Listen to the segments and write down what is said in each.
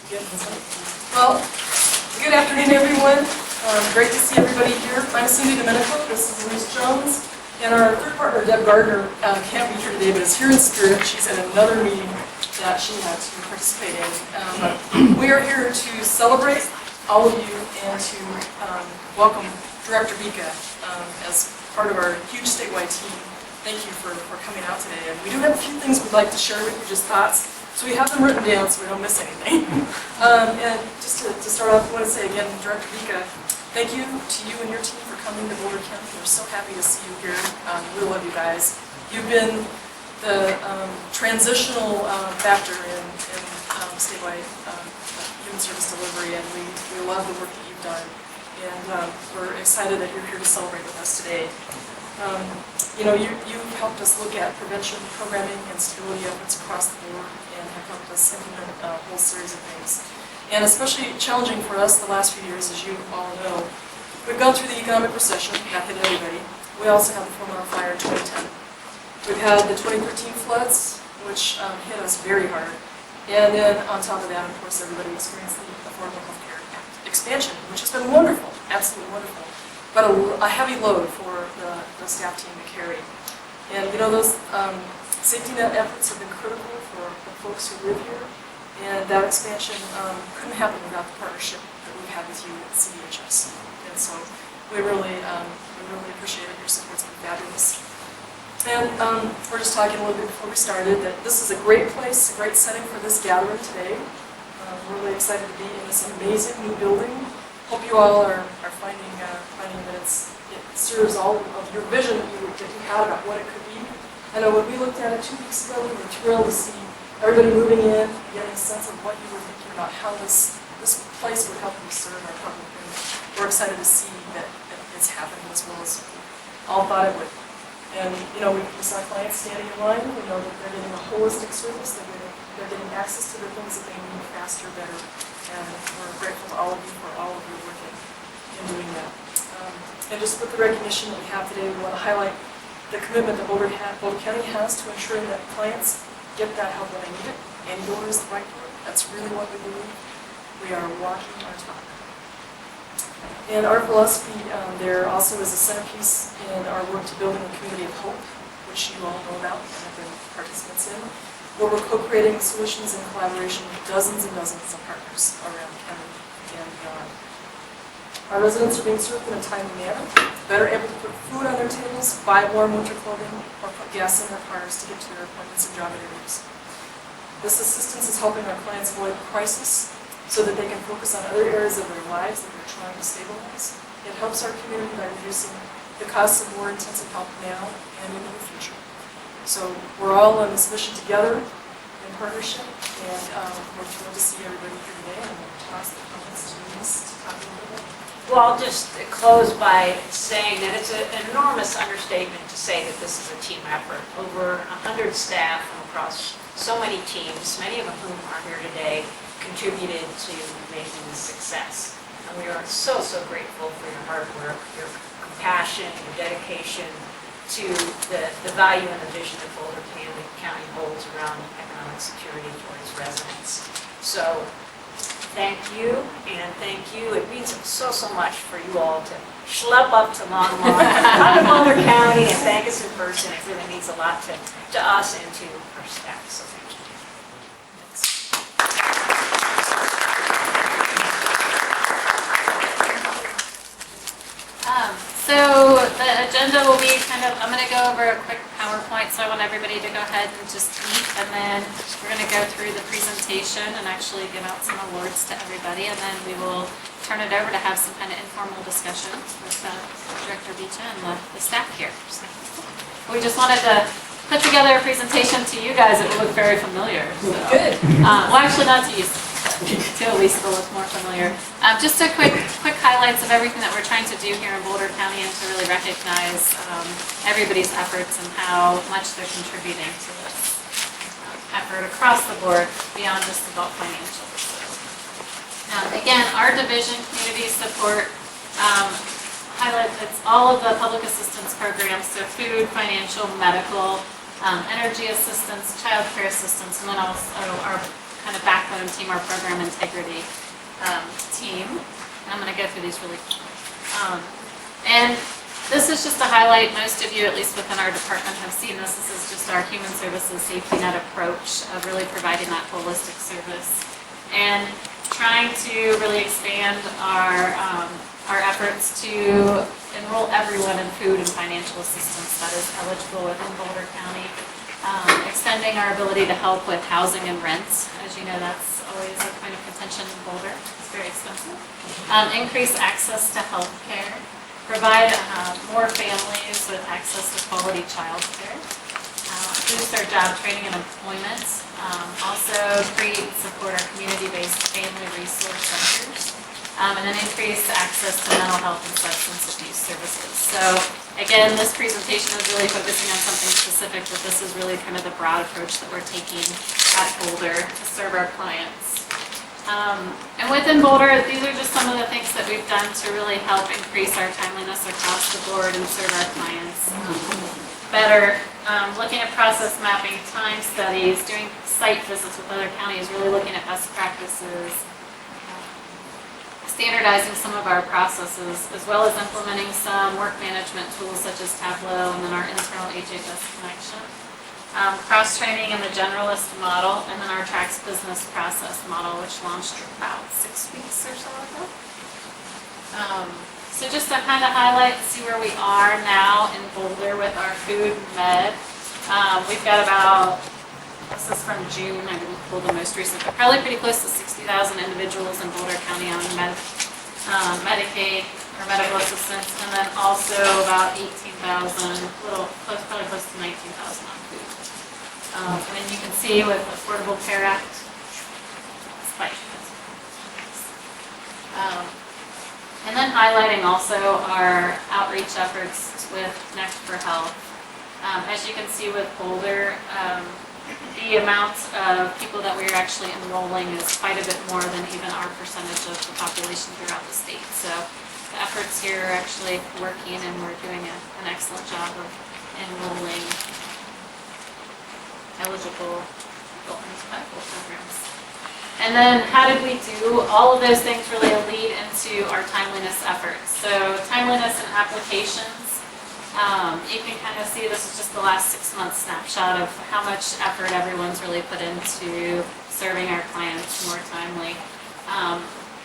Well, good afternoon, everyone. Great to see everybody here. I'm Cindy Domenico. This is Louise Jones. And our third partner, Deb Gardner, can't be here today, but is here in spirit. She's at another meeting that she had to participate in. We are here to celebrate all of you and to welcome Director Bicha as part of our huge statewide team. Thank you for coming out today. And we do have a few things we'd like to share with you, just thoughts. So we have them written down so we don't miss anything. And just to start off, I want to say again, Director Bicha, thank you to you and your team for coming to Boulder County. We're so happy to see you here. We love you guys. You've been the transitional factor in statewide human service delivery, and we love the work that you've done. And we're excited that you're here to celebrate with us today. You've helped us look at prevention, programming, and stability efforts across the board, and have helped us implement a whole series of things. And especially challenging for us the last few years, as you all know, we've gone through the economic recession, that hit everybody. We also had the Longmont fire in 2010. We've had the 2013 floods, which hit us very hard. And then on top of that, of course, everybody experienced the Affordable Health Care Act expansion, which has been wonderful, absolutely wonderful, but a heavy load for the staff team to carry. And those safety net efforts have been critical for the folks who live here. And that expansion couldn't happen without the partnership that we've had with you at CDHS. And so we really appreciate it. Your support's been fabulous. And we're just talking a little bit before we started that this is a great place, a great setting for this gathering today. We're really excited to be in this amazing new building. Hope you all are finding that it serves all of your vision that you had about what it could be. I know when we looked at it 2 weeks ago, we were thrilled to see everybody moving in, getting a sense of what you were thinking about how this place would help you serve our public. And we're excited to see that it's happening as well as we all thought it would. And we saw clients standing in line. We know that they're getting a holistic service. They're getting access to the things that they need faster, better. And we're grateful to all of you for all of your work in doing that. And just with the recognition that we have today, we want to highlight the commitment that Boulder County has to ensuring that clients get that help when they need it, and door is the right door. That's really what we believe. We are walking our talk. And our philosophy there also is a centerpiece in our work to building a community of hope, which you all know about and have been participants in, where we're co-creating solutions in collaboration with dozens and dozens of partners around the county and beyond. Our residents are being served in a timely manner, better able to put food on their tables, buy warm winter clothing, or put gas in their cars to get to their appointments and job interviews. This assistance is helping our clients avoid crisis so that they can focus on other areas of their lives that they're trying to stabilize. It helps our community by reducing the costs of more intensive help now and into the future. So we're all on this mission together in partnership, and we're thrilled to see everybody here today, and we'll toss the comments to Denise to talk a little bit. Well, I'll just close by saying that it's an enormous understatement to say that this is a team effort. Over 100 staff from across so many teams, many of whom are here today, contributed to making this success. And we are so grateful for your hard work, your compassion, your dedication to the value and the vision that Boulder County holds around economic security for its residents. So thank you, and thank you. It means so much for you all to schlep up to Longmont, come to Boulder County, and thank us in person. It really means a lot to us and to our staff. So thank you. So the agenda will be I'm going to go over a quick PowerPoint, so I want everybody to go ahead and just eat, and then we're going to go through the presentation and actually give out some awards to everybody, and then we will turn it over to have some kind of informal discussion with Director Bicha and the staff here. So we just wanted to put together a presentation to you guys that will look very familiar. So. Good. Well, actually not to you, to at least they'll look more familiar. Just a quick highlights of everything that we're trying to do here in Boulder County, and to really recognize everybody's efforts and how much they're contributing to this effort across the board beyond just adult financial. Again, our division, community support, highlights it's all of the public assistance programs, so food, financial, medical, energy assistance, child care assistance, and then also our kind of backbone team, our program integrity team. And I'm going to go through these really quick. And this is just to highlight, most of you, at least within our department, have seen this. This is just our human services safety net approach of really providing that holistic service and trying to really expand our efforts to enroll everyone in food and financial assistance that is eligible within Boulder County. Extending our ability to help with housing and rent. As you know, that's always a point of contention in Boulder. It's very expensive. Increase access to health care. Provide more families with access to quality child care. Boost our job training and employment. Also create and support our community-based family resource centers. And then increase access to mental health and substance abuse services. So again, this presentation is really focusing on something specific, but this is really kind of the broad approach that we're taking at Boulder to serve our clients. And within Boulder, these are just some of the things that we've done to really help increase our timeliness across the board and serve our clients better. Looking at process mapping, time studies, doing site visits with other counties, really looking at best practices, standardizing some of our processes, as well as implementing some work management tools such as Tableau and then our internal HHS connection. Cross-training in the generalist model, and then our tracks business process model, which launched about 6 weeks or so ago. So just to kind of highlight and see where we are now in Boulder with our food med. We've got about, this is from June, I didn't pull the most recent, but probably pretty close to 60,000 individuals in Boulder County on Medicaid or medical assistance, and then also about 18,000, probably close to 19,000 on food. And you can see with Affordable Care Act, spike. And then highlighting also our outreach efforts with Next for Health. As you can see with Boulder, the amount of people that we're actually enrolling is quite a bit more than even our percentage of the population throughout the state. So the efforts here are actually working, and we're doing an excellent job of enrolling eligible adult into medical programs. And then how did we do? All of those things really lead into our timeliness efforts. So timeliness and applications. You can kind of see this is just the last 6 months snapshot of how much effort everyone's really put into serving our clients more timely.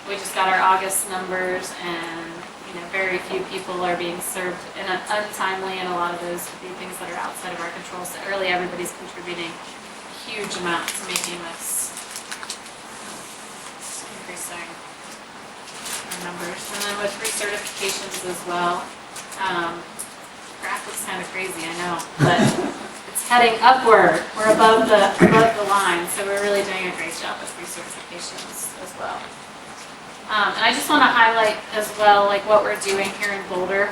We just got our August numbers, and very few people are being served in an untimely, and a lot of those would be things that are outside of our control. So really everybody's contributing a huge amount to making this increasing our numbers. And then with recertifications as well. Graph looks kind of crazy, I know, but it's heading upward. We're above the line, so we're really doing a great job with recertifications as well. And I just want to highlight as well, like what we're doing here in Boulder.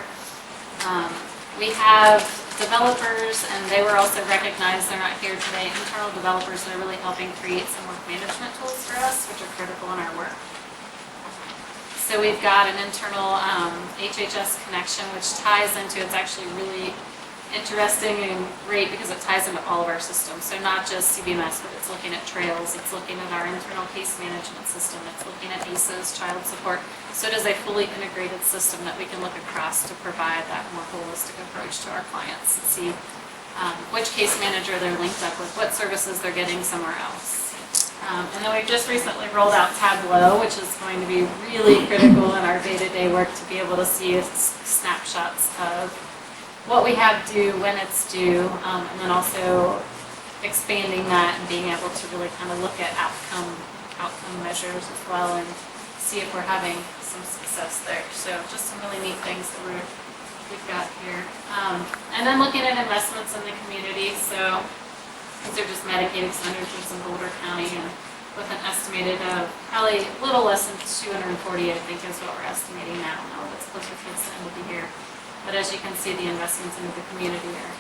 We have developers, and they were also recognized. They're not here today. Internal developers that are really helping create some work management tools for us, which are critical in our work. So we've got an internal HHS connection, which ties into, it's actually really interesting and great because it ties into all of our systems. So not just CBMS, but it's looking at trails, it's looking at our internal case management system, it's looking at ACEs, child support. So it is a fully integrated system that we can look across to provide that more holistic approach to our clients and see which case manager they're linked up with, what services they're getting somewhere else. And then we've just recently rolled out Tableau, which is going to be really critical in our day-to-day work to be able to see snapshots of what we have due, when it's due, and then also expanding that and being able to really kind of look at outcome measures as well and see if we're having some success there. So just some really neat things that we've got here. And then looking at investments in the community. So these are just Medicaid expenditures in Boulder County, and with an estimated of probably a little less than 240, I think is what we're estimating now. Now that's closer to the end of the year. But as you can see, the investments into the community are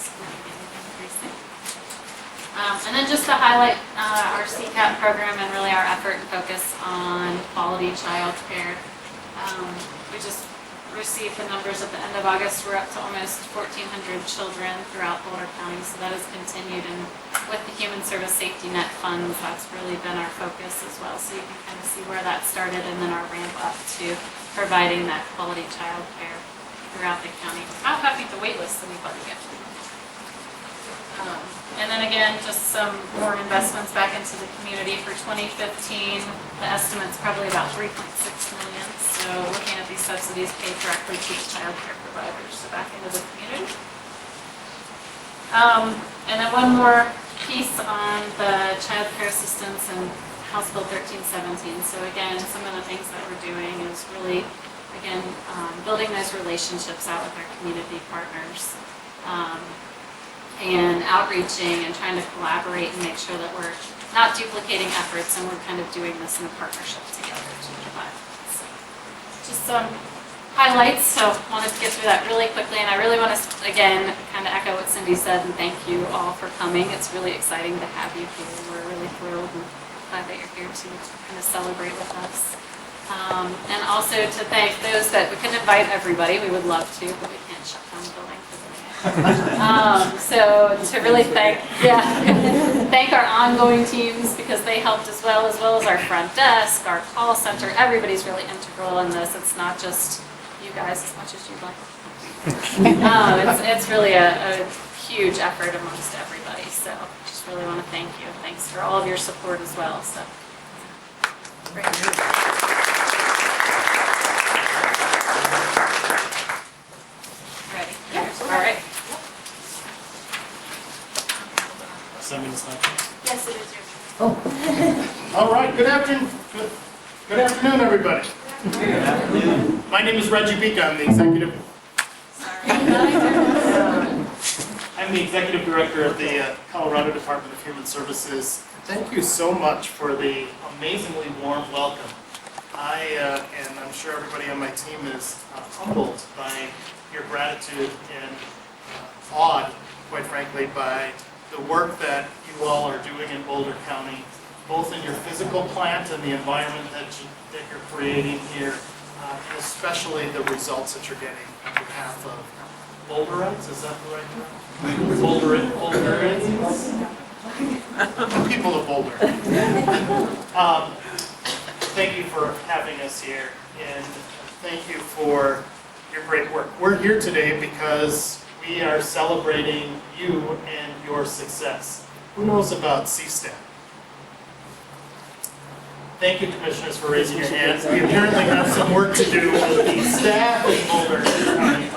significantly increasing. And then just to highlight our CCAP program and really our effort and focus on quality child care. We just received the numbers at the end of August. We're up to almost 1,400 children throughout Boulder County, so that has continued, and with the Human Service Safety Net funds, that's really been our focus as well. So you can kind of see where that started and then our ramp up to providing that quality child care throughout the county. How happy the wait list anybody get? And then again, just some more investments back into the community for 2015. The estimate's probably about $3.6 million. So looking at these subsidies paid directly to child care providers, so back into the community. And then one more piece on the child care assistance and House Bill 1317. So again, some of the things that we're doing is really, again, building those relationships out with our community partners. And outreaching and trying to collaborate and make sure that we're not duplicating efforts and we're kind of doing this in a partnership together to provide. So just some highlights, so wanted to get through that really quickly, and I really want to, again, kind of echo what Cindy said and thank you all for coming. It's really exciting to have you here. We're really thrilled and glad that you're here to kind of celebrate with us. And also to thank those that we couldn't invite everybody, we would love to, but we can't shut down the building for the day. So to really thank our ongoing teams because they helped as well as our front desk, our call center. Everybody's really integral in this. It's not just you guys as much as you'd like. It's really a huge effort amongst everybody. So just really want to thank you. Thanks for all of your support as well. So great. Ready? Yeah. All right. 7 minutes left. Yes, it is yours. Oh. All right. Good afternoon. Good afternoon, everybody. Good afternoon. My name is Reggie Bicha. I'm the executive. I'm the executive director of the Colorado Department of Human Services. Thank you so much for the amazingly warm welcome. And I'm sure everybody on my team is humbled by your gratitude and awed, quite frankly, by the work that you all are doing in Boulder County, both in your physical plant and the environment that you're creating here, and especially the results that you're getting on behalf of Boulderites, is that the right term? Boulderites? The people of Boulder. Thank you for having us here, and thank you for your great work. We're here today because we are celebrating you and your success. Who knows about CSTAT? Thank you, commissioners, for raising your hands. We apparently have some work to do with the staff in Boulder County.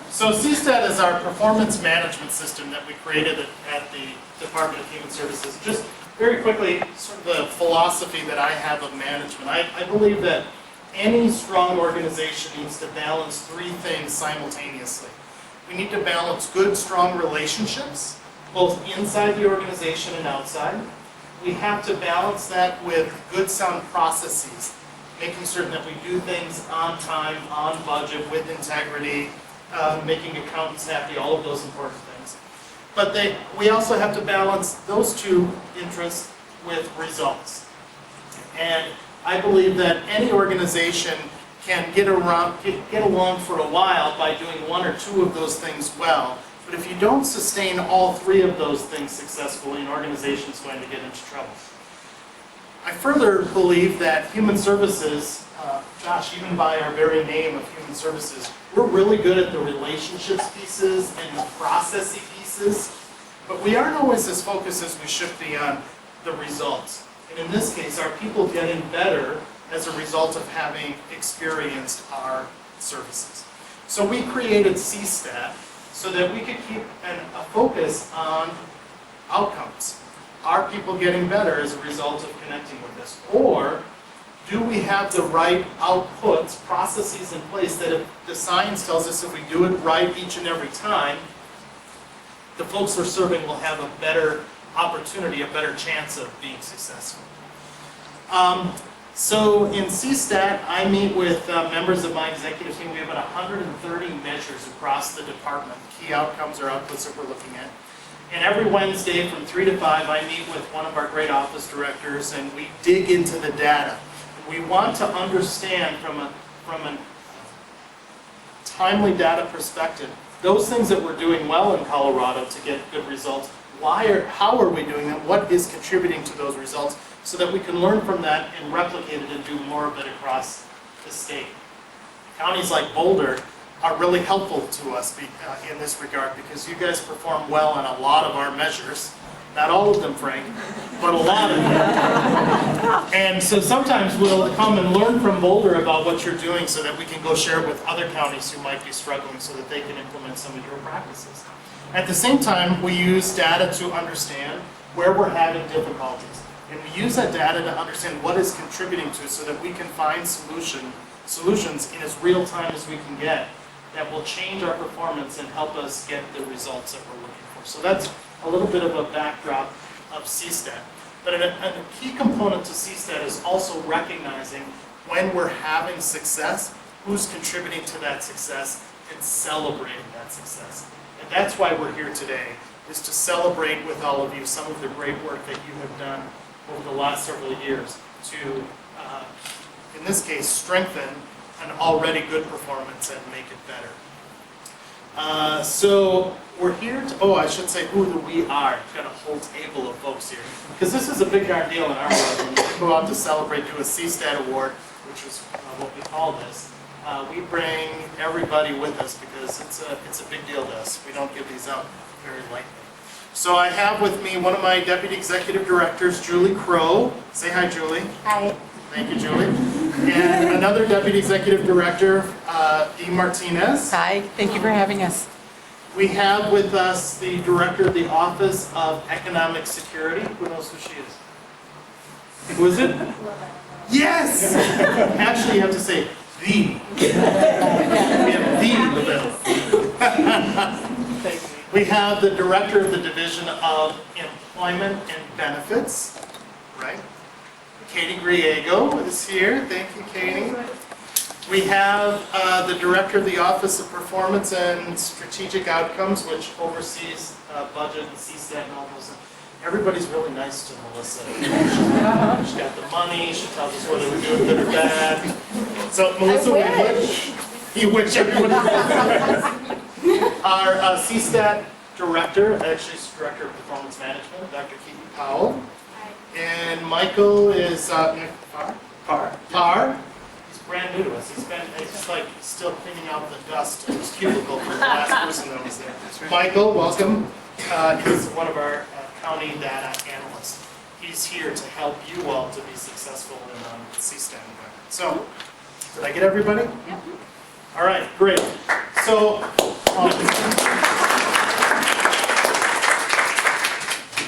So CSTAT is our performance management system that we created at the Department of Human Services. Just very quickly, sort of the philosophy that I have of management. I believe that any strong organization needs to balance 3 things simultaneously. We need to balance good, strong relationships, both inside the organization and outside. We have to balance that with good, sound processes, making certain that we do things on time, on budget, with integrity, making accountants happy, all of those important things. But we also have to balance those 2 interests with results. And I believe that any organization can get along for a while by doing 1 or 2 of those things well. But if you don't sustain all 3 of those things successfully, an organization is going to get into trouble. I further believe that human services, gosh, even by our very name of human services, we're really good at the relationships pieces and the processy pieces, but we aren't always as focused as we should be on the results. And in this case, are people getting better as a result of having experienced our services? So we created CSTAT so that we could keep a focus on outcomes. Are people getting better as a result of connecting with us? Or do we have the right outputs, processes in place that if the science tells us if we do it right each and every time, the folks we're serving will have a better opportunity, a better chance of being successful. So in CSTAT, I meet with members of my executive team. We have about 130 measures across the department, key outcomes or outputs that we're looking at. And every Wednesday from 3 to 5, I meet with one of our great office directors and we dig into the data. We want to understand from a timely data perspective those things that we're doing well in Colorado to get good results, how are we doing them? What is contributing to those results so that we can learn from that and replicate it and do more of it across the state. Counties like Boulder are really helpful to us in this regard because you guys perform well on a lot of our measures. Not all of them, Frank, but a lot of them. And so sometimes we'll come and learn from Boulder about what you're doing so that we can go share it with other counties who might be struggling so that they can implement some of your practices. At the same time, we use data to understand where we're having difficulties. And we use that data to understand what is contributing to it so that we can find solutions in as real time as we can get that will change our performance and help us get the results that we're looking for. So that's a little bit of a backdrop of CSTAT. But a key component to CSTAT is also recognizing when we're having success, who's contributing to that success, and celebrating that success. And that's why we're here today, is to celebrate with all of you some of the great work that you have done over the last several years to, in this case, strengthen an already good performance and make it better. So we're here to, I should say who the we are. We've got a whole table of folks here. Because this is a big darn deal in our world. When we go out to celebrate, do a CSTAT award, which is what we call this, we bring everybody with us because it's a big deal to us. We don't give these out very lightly. So I have with me one of my Deputy Executive Directors, Julie Crow. Say hi, Julie. Hi. Thank you, Julie. And another Deputy Executive Director, Dee Martinez. Hi, thank you for having us. We have with us the Director of the Office of Economic Security. Who knows who she is? Who is it? Yes! Actually, you have to say the. We have the Lavelle. We have the Director of the Division of Employment and Benefits, right? Katie Griego is here. Thank you, Katie. We have the Director of the Office of Performance and Strategic Outcomes, which oversees budget and CSTAT and all those. Everybody's really nice to Melissa. She's got the money. She tells us whether we're doing good or bad. So, Melissa, you wish everybody was. Our CSTAT Director, actually she's Director of Performance Management, Dr. Keaton Powell. And Michael is Parr. He's brand new to us. It's like still cleaning out the dust in his cubicle for the last person that was there. Michael, welcome. He's one of our county data analysts. He's here to help you all to be successful in CSTAT environment. So, did I get everybody? Yep. All right, great. So,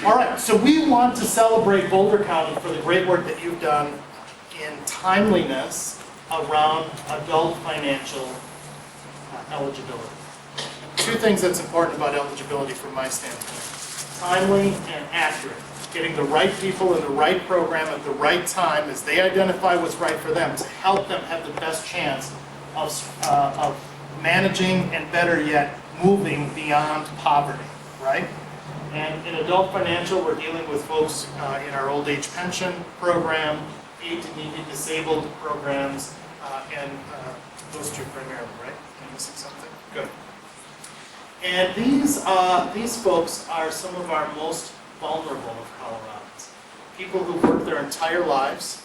all right, so we want to celebrate Boulder County for the great work that you've done in timeliness around adult financial eligibility. Two things that's important about eligibility from my standpoint. Timely and accurate. Getting the right people in the right program at the right time as they identify what's right for them to help them have the best chance of managing and better yet, moving beyond poverty, right? And in adult financial, we're dealing with folks in our old age pension program, aid to needy disabled programs, and those two primarily, right? Am I missing something? Good. And these folks are some of our most vulnerable of Coloradans. People who work their entire lives,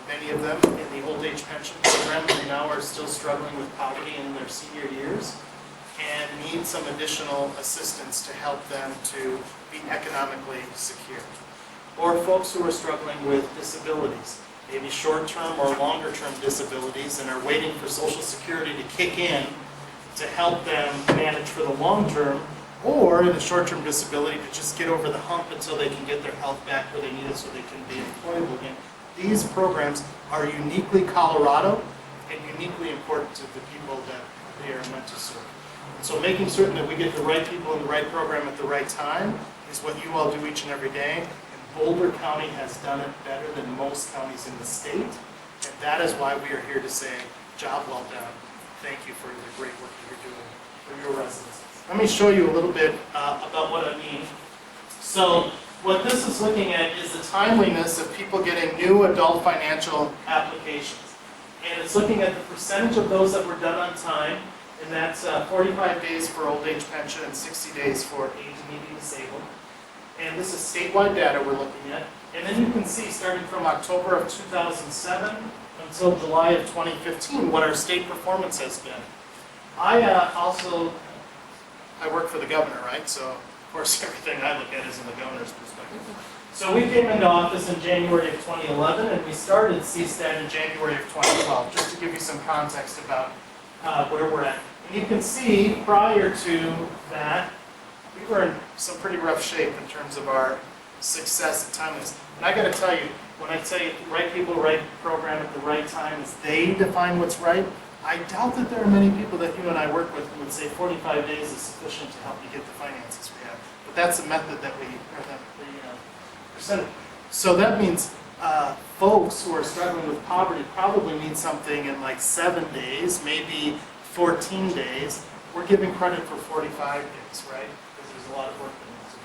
many of them in the old age pension program, who now are still struggling with poverty in their senior years, and need some additional assistance to help them to be economically secure. Or folks who are struggling with disabilities, maybe short-term or longer-term disabilities, and are waiting for Social Security to kick in to help them manage for the long term, or in a short-term disability to just get over the hump until they can get their health back where they need it so they can be employable again. These programs are uniquely Colorado and uniquely important to the people that they are meant to serve. So making certain that we get the right people in the right program at the right time is what you all do each and every day. And Boulder County has done it better than most counties in the state. And that is why we are here to say, job well done. Thank you for the great work that you're doing for your residents. Let me show you a little bit about what I mean. So what this is looking at is the timeliness of people getting new adult financial applications. And it's looking at the percentage of those that were done on time And that's 45 days for old age pension and 60 days for age median disabled. And this is statewide data we're looking at. And then you can see, starting from October of 2007 until July of 2015, what our state performance has been. I work for the governor, right? So, of course, everything I look at is in the governor's perspective. So we came into office in January of 2011, and we started CSTAT in January of 2012, just to give you some context about where we're at. And you can see, prior to that, we were in some pretty rough shape in terms of our success and timeliness. And I got to tell you, when I say right people, right program at the right time, as they define what's right, I doubt that there are many people that you and I work with who would say 45 days is sufficient to help you get the finances we have. But that's the method that we presented. So that means folks who are struggling with poverty probably need something in like 7 days, maybe 14 days. We're giving credit for 45 days, right? Because there's a lot of work that needs to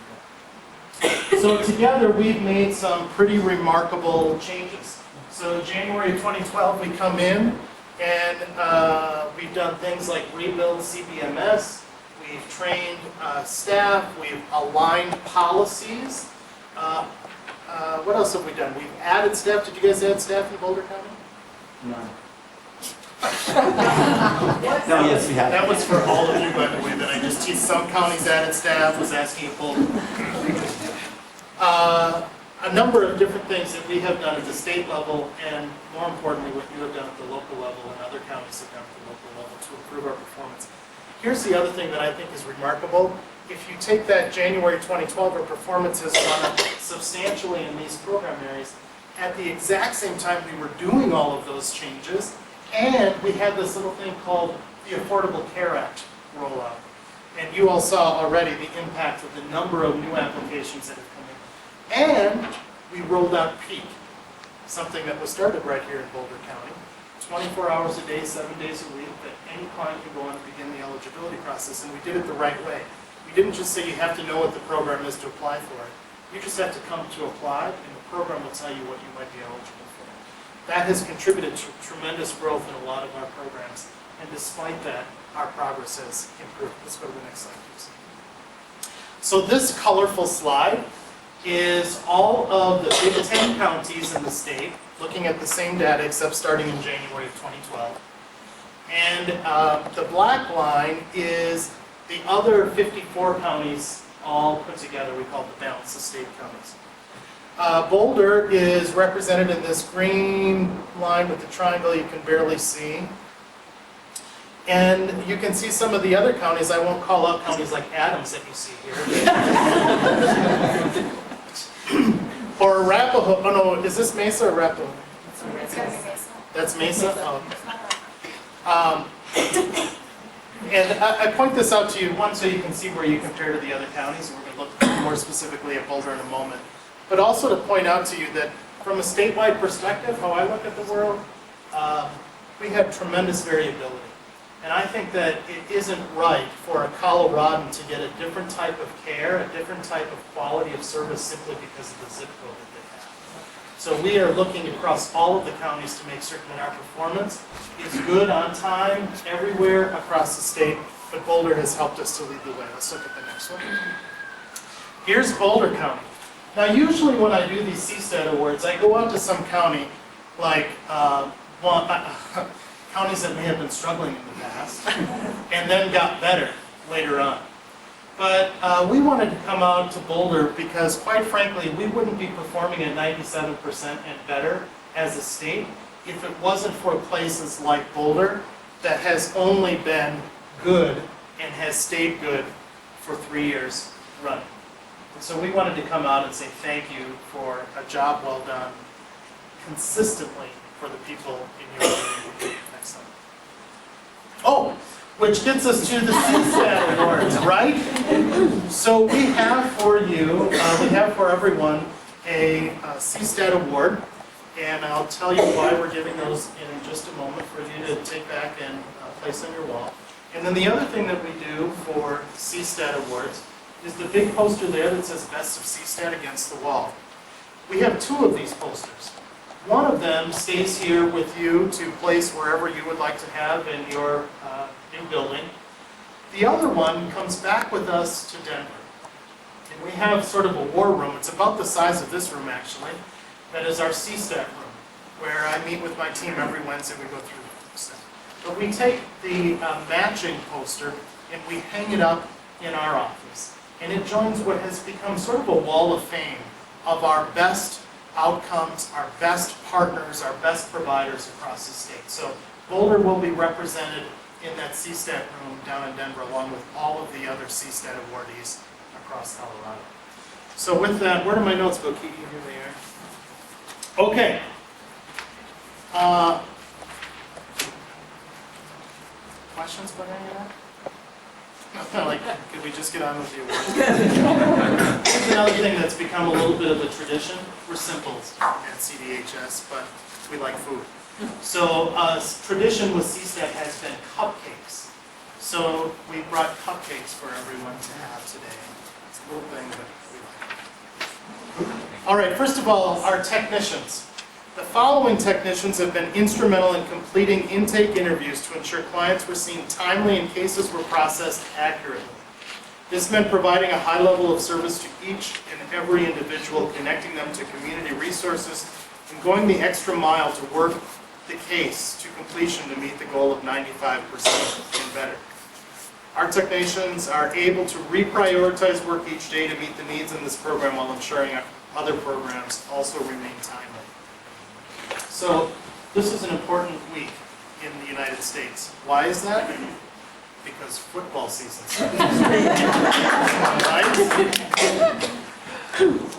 be done. So together we've made some pretty remarkable changes. So January of 2012 we come in and we've done things like rebuild CBMS, we've trained staff, we've aligned policies. What else have we done? We've added staff. Did you guys add staff in Boulder County? None. No, yes, we have. That was for all of you, by the way, that I just teased. Some counties added staff, was asking if Boulder. A number of different things that we have done at the state level, and more importantly, what you have done at the local level and other counties have done at the local level to improve our performance. Here's the other thing that I think is remarkable. If you take that January 2012, our performance has gone up substantially in these program areas. At the exact same time we were doing all of those changes, and we had this little thing called the Affordable Care Act rollout. And you all saw already the impact of the number of new applications that have come in. And we rolled out PEAK, something that was started right here in Boulder County. 24 hours a day, 7 days a week, that any client can go on and begin the eligibility process, and we did it the right way. We didn't just say you have to know what the program is to apply for it. You just have to come to apply, and the program will tell you what you might be eligible for. That has contributed to tremendous growth in a lot of our programs, and despite that, our progress has improved. Let's go to the next slide, please. So this colorful slide is all of the big 10 counties in the state, looking at the same data except starting in January of 2012. And the black line is the other 54 counties all put together. We call it the balance of state counties. Boulder is represented in this green line with the triangle you can barely see. And you can see some of the other counties. I won't call out counties like Adams that you see here. Or Arapahoe. Oh no, is this Mesa or Arapahoe? That's Mesa? Oh, okay. And I point this out to you, one, so you can see where you compare to the other counties, and we're going to look more specifically at Boulder in a moment. But also to point out to you that from a statewide perspective, how I look at the world, we have tremendous variability. And I think that it isn't right for a Coloradan to get a different type of care, a different type of quality of service simply because of the zip code that they have. So we are looking across all of the counties to make certain that our performance is good on time everywhere across the state, but Boulder has helped us to lead the way. Let's look at the next one. Here's Boulder County. Now usually when I do these CSTAT awards, I go out to some county like counties that may have been struggling in the past and then got better later on. But we wanted to come out to Boulder because, quite frankly, we wouldn't be performing at 97% and better as a state if it wasn't for places like Boulder that has only been good and has stayed good for 3 years running. And so we wanted to come out and say thank you for a job well done consistently for the people in your community. Next slide. Oh, which gets us to the CSTAT awards, right? So we have for you, we have for everyone a CSTAT award, and I'll tell you why we're giving those in just a moment for you to take back and place on your wall. And then the other thing that we do for CSTAT awards is the big poster there that says Best of CSTAT against the wall. We have 2 of these posters. One of them stays here with you to place wherever you would like to have in your new building. The other one comes back with us to Denver. And we have sort of a war room. It's about the size of this room, actually. That is our CSTAT room, where I meet with my team every Wednesday. We go through stuff. But we take the matching poster and we hang it up in our office. And it joins what has become sort of a wall of fame of our best outcomes, our best partners, our best providers across the state. So Boulder will be represented in that CSTAT room down in Denver, along with all of the other CSTAT awardees across Colorado. So with that, where do my notes go, Kiki? Here they are. Okay. Questions about any of that? Like, could we just get on with the awards? Here's another thing that's become a little bit of a tradition. We're simple at CDHS, but we like food. So tradition with CSTAT has been cupcakes. So we brought cupcakes for everyone to have today. It's a little thing, but we like it. All right, first of all, our technicians. The following technicians have been instrumental in completing intake interviews to ensure clients were seen timely and cases were processed accurately. This meant providing a high level of service to each and every individual, connecting them to community resources, and going the extra mile to work the case to completion to meet the goal of 95% and better. Our technicians are able to reprioritize work each day to meet the needs in this program while ensuring other programs also remain timely. So this is an important week in the United States. Why is that? Because football season starts. Right?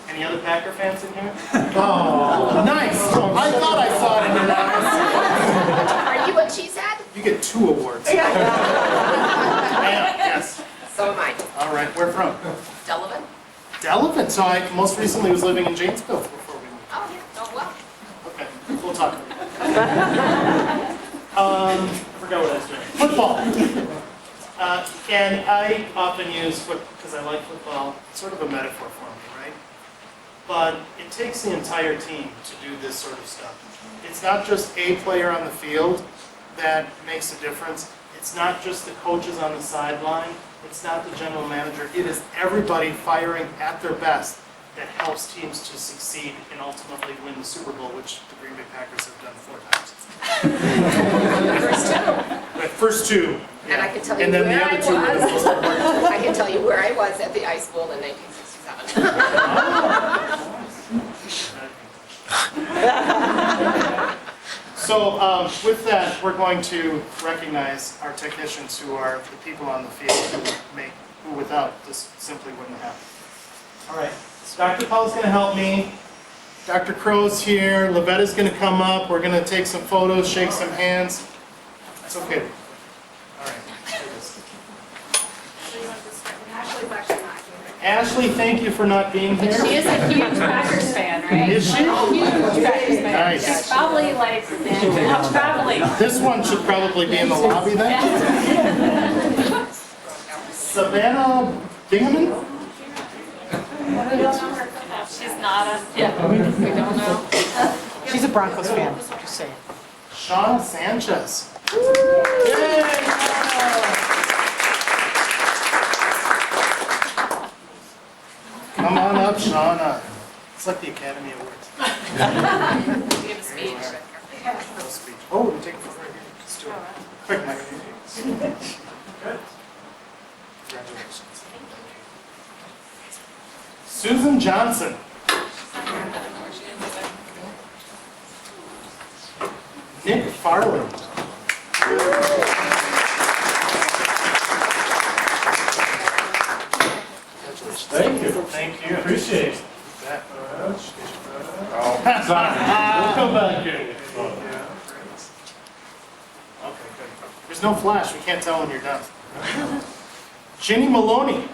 Any other Packer fans in here? Oh, nice! I thought I saw it in your eyes. Are you a cheesehead? You get 2 awards. I am, yes. So am I. All right, where from? Delavan? Delavan. So I most recently was living in Janesville before we moved. Oh, yeah. Oh, well. Okay, we'll talk. I forgot what I was doing. Football. And I often use because I like football, it's sort of a metaphor for me, right? But it takes the entire team to do this sort of stuff. It's not just a player on the field that makes a difference. It's not just the coaches on the sideline. It's not the general manager. It is everybody firing at their best that helps teams to succeed and ultimately win the Super Bowl, which the Green Bay Packers have done 4 times. The first two. The first 2. And I can tell you And then where the I other 2 were the most was. important. I can tell you where I was at the Ice Bowl in 1967. So with that, we're going to recognize our technicians who are the people on the field who without this simply wouldn't happen. All right, Dr. Paul's going to help me. Dr. Crow's here. Lovetta's going to come up. We're going to take some photos, shake some hands. It's okay. All right. Ashley, thank you for not being here. She is a huge Packers fan, right? Is she? Huge Packers fan. Nice. She's probably like traveling. This one should probably be in the lobby then. Savannah Bingaman? She's not a, we don't know. She's a Broncos fan, just saying. Sean Sanchez. Yay! Come on up, Shauna. It's like the Academy Awards. Give a speech. No speech. Oh, we take a photo right here. Let's do it. Quick, Mike. Good. Congratulations. Susan Johnson. Nick Farland. Thank you. Thank you. Appreciate it. That. We'll come back here. Okay, good. There's no flash. We can't tell when you're done. Jenny Maloney.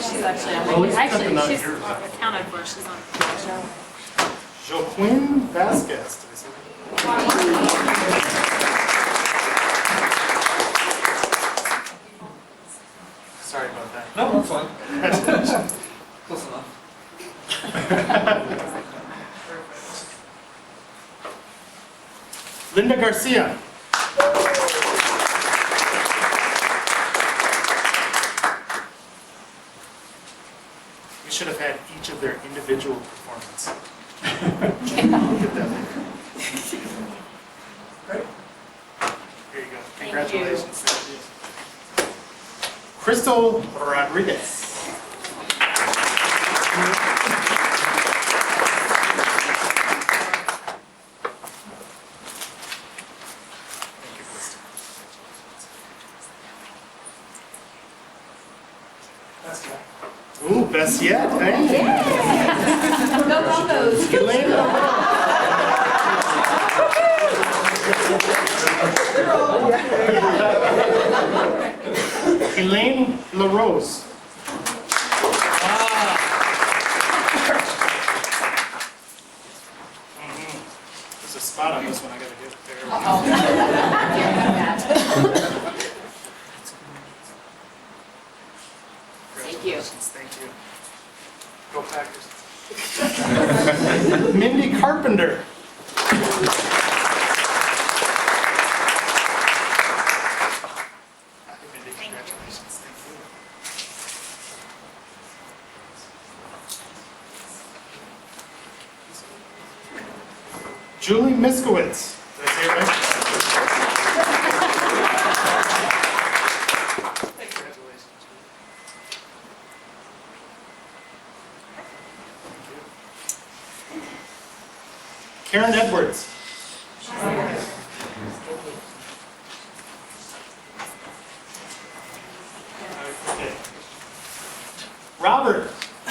She's actually on Well, at least actually, not she's yours. accounted for, she's on the show. Joaquin Vasquez. Did I say that? Sorry about that. No, that's fine. Close enough. Linda Garcia. We should have had each of their individual performance. Look at that later. Great. Here you go. Congratulations. Crystal Rodriguez. Thank you, Crystal. Best yet. Ooh, best yet. Thank you. Go Broncos. Elaine LaRose. There's a spot on this one I gotta get there. Thank you. Thank you. Go Packers. Mindy Carpenter. Mindy, congratulations. Thank you. Julie Miskowitz. Did I say it right? Congratulations, Julie. Karen Edwards. Okay. Robert. I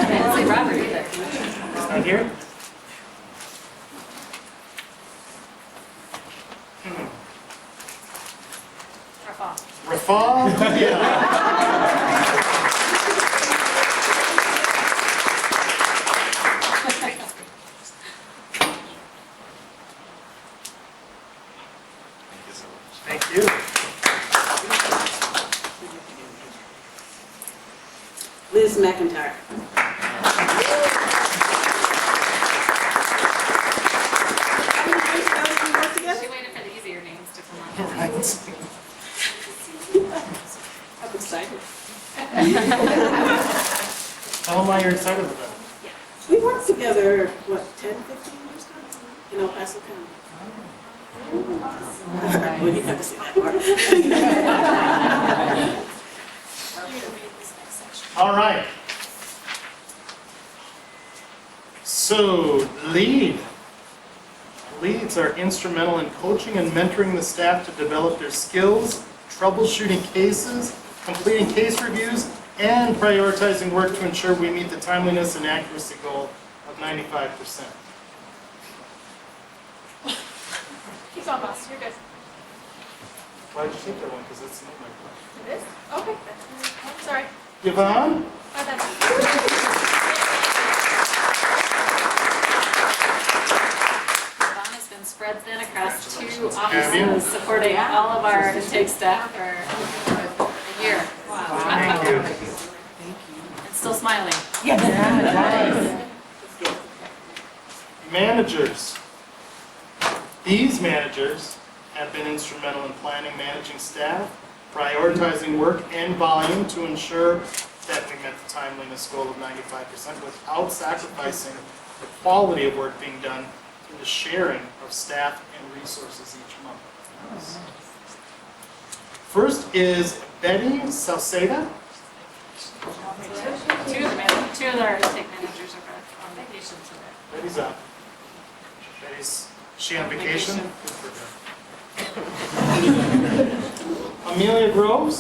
didn't say Robert either. He's not here? Rafal. Yeah. Thank you. Liz McIntyre. She waited for the easier names to come up. Right. I'm excited. Tell them why you're excited about it. We worked together, what, 10, 15 years ago in El Paso County. Well, you have to say that part. All right. So, leads are instrumental in coaching and mentoring the staff to develop their skills, troubleshooting cases, completing case reviews, and prioritizing work to ensure we meet the timeliness and accuracy goal of 95%. Keep going, boss. You're good. Why did you take that one? Because that's not my question. It is? Okay. I'm sorry. Yvonne? My bad. Yvonne has been spread thin across 2 Have you? offices, supporting all of our intake staff for a year. Thank you. And still smiling. Managers. These managers have been instrumental in planning, managing staff, prioritizing work and volume to ensure that we met the timeliness goal of 95% without sacrificing the quality of work being done through the sharing of staff and resources each month. First is Betty Salceda. Two of our intake managers are on vacation today. Betty's up. She on vacation? Vacation. Good for her. Amelia Groves.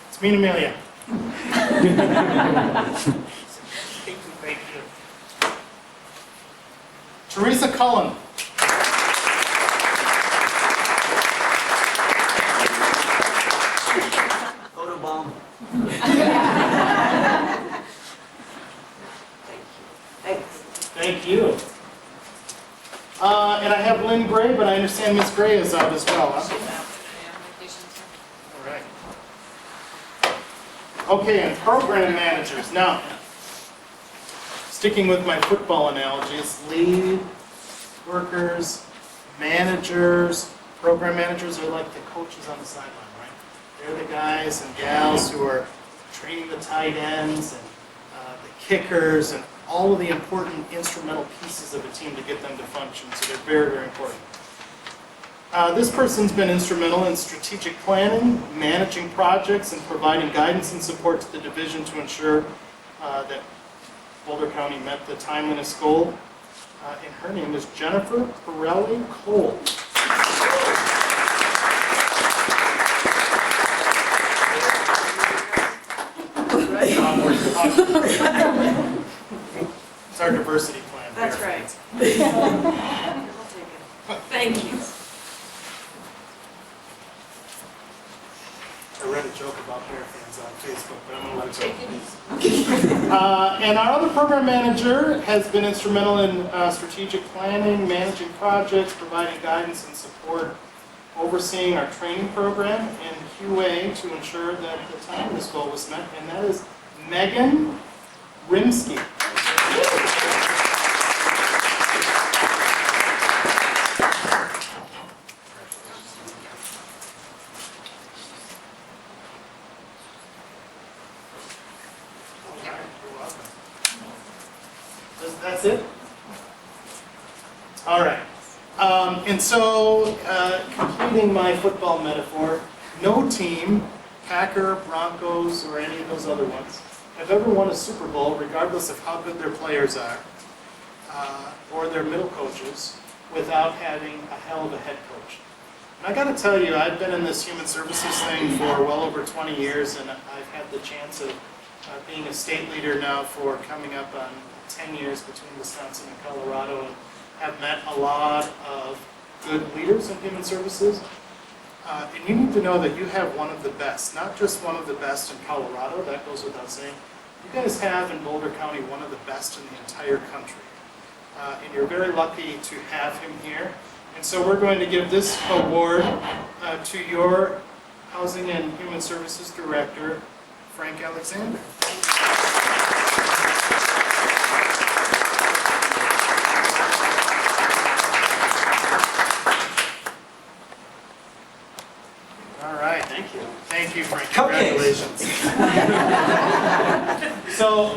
It's me and Amelia. Thank you. Teresa Cullen. Photobomb. Thank you. And I have Lynn Gray, but I understand Miss Gray is out as well, huh? She's out today on vacation too. All right. Okay, and program managers. Now, sticking with my football analogies, lead workers, managers, program managers are like the coaches on the sideline, right? They're the guys and gals who are training the tight ends and the kickers and all of the important instrumental pieces of a team to get them to function. So they're very, very important. This person's been instrumental in strategic planning, managing projects, and providing guidance and support to the division to ensure that Boulder County met the timeliness goal. And her name is Jennifer Pirelli Cole. It's our diversity plan. That's there. right. Thank you. I read a joke about Bear fans on Facebook, but I'm going to let it go. And our other program manager has been instrumental in strategic planning, managing projects, providing guidance and support, overseeing our training program and QA to ensure that the timeliness goal was met, and that is Megan Rimsky. That's it? All right. And so, completing my football metaphor, no team, Packer, Broncos, or any of those other ones, have ever won a Super Bowl, regardless of how good their players are, or their middle coaches, without having a hell of a head coach. And I got to tell you, I've been in this human services thing for well over 20 years, and I've had the chance of being a state leader now for coming up on 10 years between Wisconsin and Colorado, and have met a lot of good leaders in human services. And you need to know that you have one of the best, not just one of the best in Colorado, that goes without saying. You guys have in Boulder County one of the best in the entire country. And you're very lucky to have him here. And so we're going to give this award to your Housing and Human Services Director, Frank Alexander. All right. Thank you. Thank you, Frank. Congratulations. So,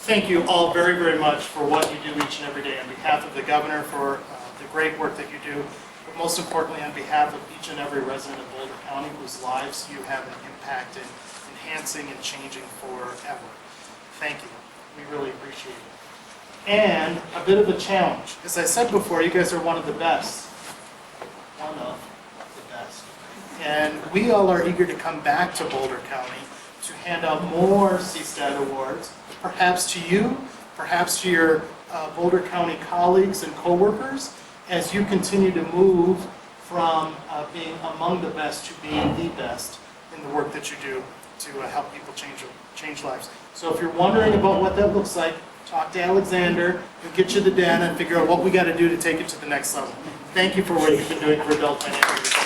thank you all very, very much for what you do each and every day on behalf of the governor, for the great work that you do, but most importantly on behalf of each and every resident of Boulder County whose lives you have an impact in enhancing and changing forever. Thank you. We really appreciate it. And a bit of a challenge. As I said before, you guys are one of the best. One of the best. And we all are eager to come back to Boulder County to hand out more CSTAT awards, perhaps to you, perhaps to your Boulder County colleagues and coworkers, as you continue to move from being among the best to being the best in the work that you do to help people change lives. So if you're wondering about what that looks like, talk to Alexander. He'll get you the data and figure out what we got to do to take it to the next level. Thank you for what you've been doing for adult financial.